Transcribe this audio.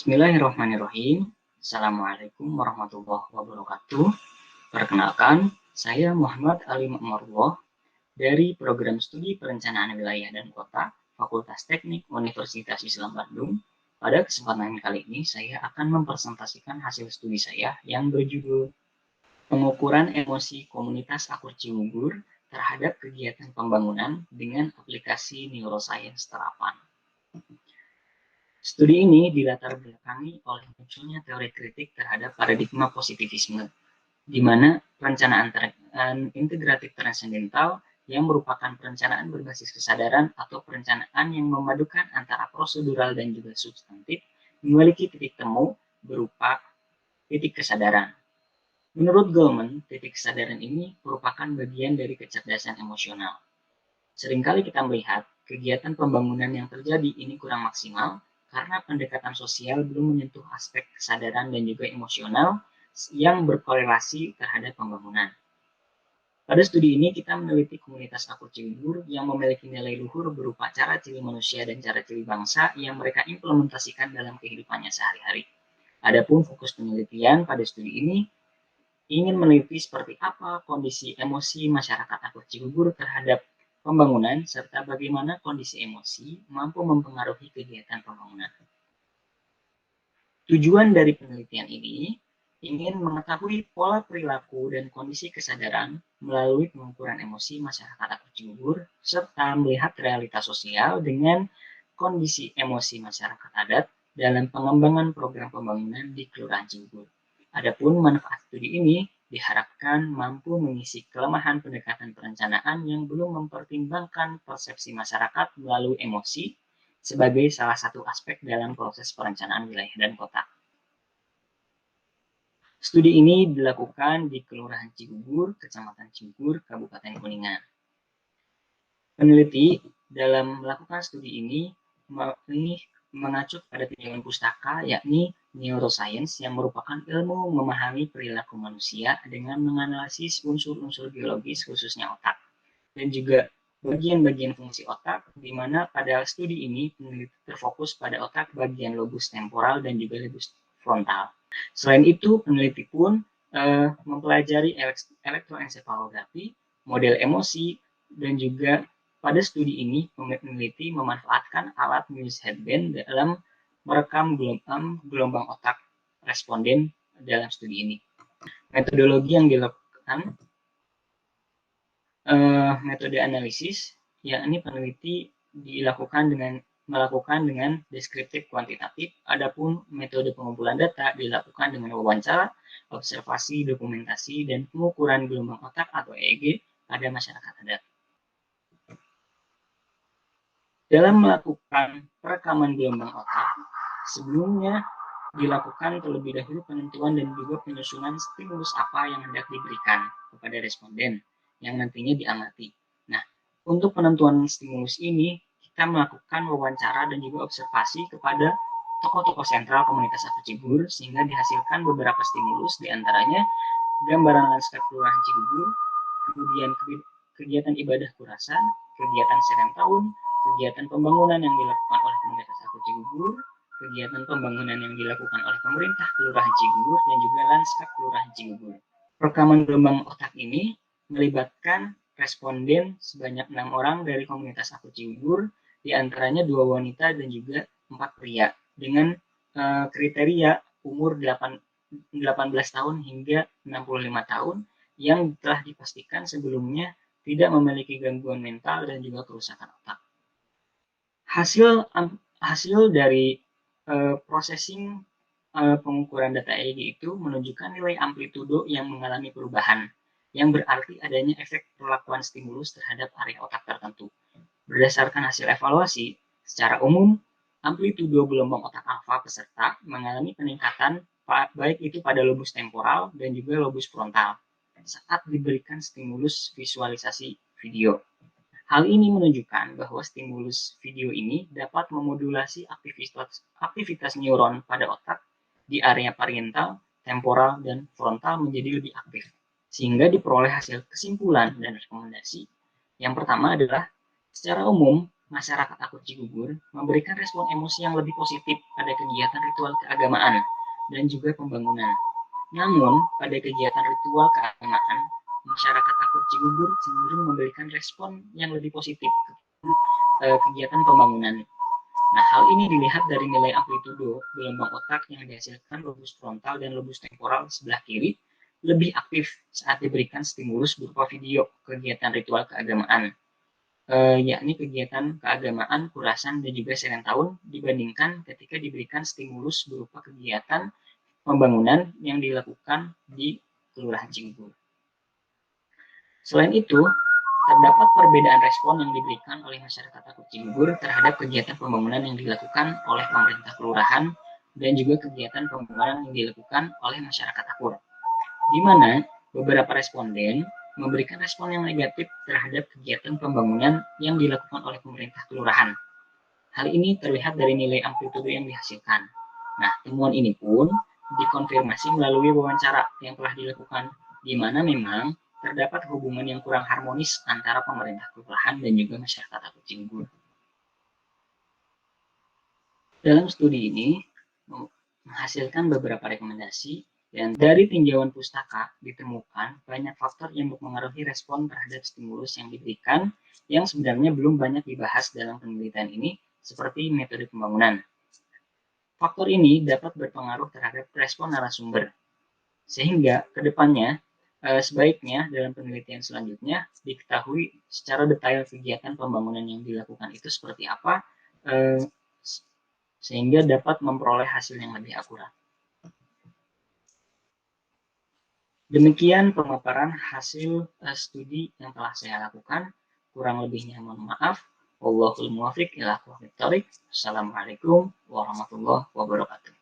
Bismillahirrahmanirrahim. Assalamualaikum warahmatullahi wabarakatuh. Perkenalkan, saya Muhammad Ali Ma'marullah dari Program Studi Perencanaan Wilayah dan Kota, Fakultas Teknik Universitas Islam Bandung. Pada kesempatan kali ini, saya akan mempresentasikan hasil studi saya yang berjudul Pengukuran Emosi Komunitas Akur Cibubur terhadap Kegiatan Pembangunan dengan Aplikasi Neuroscience Terapan. Studi ini dilatar belakangi oleh munculnya teori kritik terhadap paradigma positivisme, di mana perencanaan integratif transendental yang merupakan perencanaan berbasis kesadaran atau perencanaan yang memadukan antara prosedural dan juga substantif memiliki titik temu berupa titik kesadaran. Menurut Goleman, titik kesadaran ini merupakan bagian dari kecerdasan emosional. Seringkali kita melihat kegiatan pembangunan yang terjadi ini kurang maksimal karena pendekatan sosial belum menyentuh aspek kesadaran dan juga emosional yang berkorelasi terhadap pembangunan. Pada studi ini kita meneliti komunitas Akur Cibubur yang memiliki nilai luhur berupa cara ciri manusia dan cara ciri bangsa yang mereka implementasikan dalam kehidupannya sehari-hari. Adapun fokus penelitian pada studi ini ingin meneliti seperti apa kondisi emosi masyarakat Akur Cibubur terhadap pembangunan serta bagaimana kondisi emosi mampu mempengaruhi kegiatan pembangunan. Tujuan dari penelitian ini ingin mengetahui pola perilaku dan kondisi kesadaran melalui pengukuran emosi masyarakat Akur Cibubur serta melihat realitas sosial dengan kondisi emosi masyarakat adat dalam pengembangan program pembangunan di Kelurahan Cibubur. Adapun manfaat studi ini diharapkan mampu mengisi kelemahan pendekatan perencanaan yang belum mempertimbangkan persepsi masyarakat melalui emosi sebagai salah satu aspek dalam proses perencanaan wilayah dan kota. Studi ini dilakukan di Kelurahan Cibubur, Kecamatan Cibubur, Kabupaten Kuningan. Peneliti dalam melakukan studi ini mengacu pada tinjauan pustaka, yakni neuroscience yang merupakan ilmu memahami perilaku manusia dengan menganalisis unsur-unsur biologis khususnya otak dan juga bagian-bagian fungsi otak, di mana pada studi ini peneliti terfokus pada otak bagian lobus temporal dan juga lobus frontal. Selain itu, peneliti pun mempelajari elektroensefalografi, model emosi, dan juga pada studi ini peneliti memanfaatkan alat Muse Headband dalam merekam gelombang otak responden dalam studi ini. Metodologi yang dilakukan metode analisis, yakni peneliti melakukan dengan deskriptif kuantitatif, adapun metode pengumpulan data dilakukan dengan wawancara, observasi, dokumentasi, dan pengukuran gelombang otak atau EEG pada masyarakat adat. Dalam melakukan perekaman gelombang otak, sebelumnya dilakukan terlebih dahulu penentuan dan juga penyusunan stimulus apa yang hendak diberikan kepada responden yang nantinya diamati. Nah, untuk penentuan stimulus ini, kita melakukan wawancara dan juga observasi kepada tokoh-tokoh sentral komunitas Akur Cibubur sehingga dihasilkan beberapa stimulus, diantaranya gambaran lanskap Kelurahan Cibubur, kemudian kegiatan ibadah kurasan, kegiatan serem tahun, kegiatan pembangunan yang dilakukan oleh komunitas Akur Cibubur, kegiatan pembangunan yang dilakukan oleh pemerintah Kelurahan Cibubur, dan juga lanskap Kelurahan Cibubur. Rekaman gelombang otak ini melibatkan responden sebanyak 6 orang dari komunitas Akur Cibubur, diantaranya 2 wanita dan juga 4 pria, dengan kriteria umur 18 tahun hingga 65 tahun yang telah dipastikan sebelumnya tidak memiliki gangguan mental dan juga kerusakan otak. Hasil dari processing pengukuran data EEG itu menunjukkan nilai amplitudo yang mengalami perubahan, yang berarti adanya efek perlakuan stimulus terhadap area otak tertentu. Berdasarkan hasil evaluasi, secara umum, amplitudo gelombang otak alfa peserta mengalami peningkatan baik itu pada lobus temporal dan juga lobus frontal saat diberikan stimulus visualisasi video. Hal ini menunjukkan bahwa stimulus video ini dapat memodulasi aktivitas neuron pada otak di area parietal, temporal, dan frontal menjadi lebih aktif, sehingga diperoleh hasil kesimpulan dan rekomendasi. Yang pertama adalah, secara umum, masyarakat akut Cigugur memberikan respon emosi yang lebih positif pada kegiatan ritual keagamaan dan juga pembangunan. Namun, pada kegiatan ritual keagamaan, masyarakat akut Cigugur cenderung memberikan respon yang lebih positif ke kegiatan pembangunan. Nah, hal ini dilihat dari nilai amplitudo gelombang otak yang dihasilkan lobus frontal dan lobus temporal sebelah kiri lebih aktif saat diberikan stimulus berupa video kegiatan ritual keagamaan, yakni kegiatan keagamaan, kurasan, dan juga serentahun dibandingkan ketika diberikan stimulus berupa kegiatan pembangunan yang dilakukan di Kelurahan Cigugur. Selain itu, terdapat perbedaan respon yang diberikan oleh masyarakat akut Cigugur terhadap kegiatan pembangunan yang dilakukan oleh pemerintah kelurahan dan juga kegiatan pembangunan yang dilakukan oleh masyarakat akut, di mana beberapa responden memberikan respon yang negatif terhadap kegiatan pembangunan yang dilakukan oleh pemerintah kelurahan. Hal ini terlihat dari nilai amplitudo yang dihasilkan. Nah, temuan ini pun dikonfirmasi melalui wawancara yang telah dilakukan, di mana memang terdapat hubungan yang kurang harmonis antara pemerintah kelurahan dan juga masyarakat akut Cigugur. Dalam studi ini menghasilkan beberapa rekomendasi, dan dari tinjauan pustaka ditemukan banyak faktor yang mempengaruhi respon terhadap stimulus yang diberikan yang sebenarnya belum banyak dibahas dalam penelitian ini, seperti metode pembangunan. Faktor ini dapat berpengaruh terhadap respon narasumber, sehingga kedepannya sebaiknya dalam penelitian selanjutnya diketahui secara detail kegiatan pembangunan yang dilakukan itu seperti apa, sehingga dapat memperoleh hasil yang lebih akurat. Demikian pemaparan hasil studi yang telah saya lakukan. Kurang lebihnya mohon maaf. Wallahul muwaffiq ila aqwamit thoriq. Assalamualaikum warahmatullahi wabarakatuh.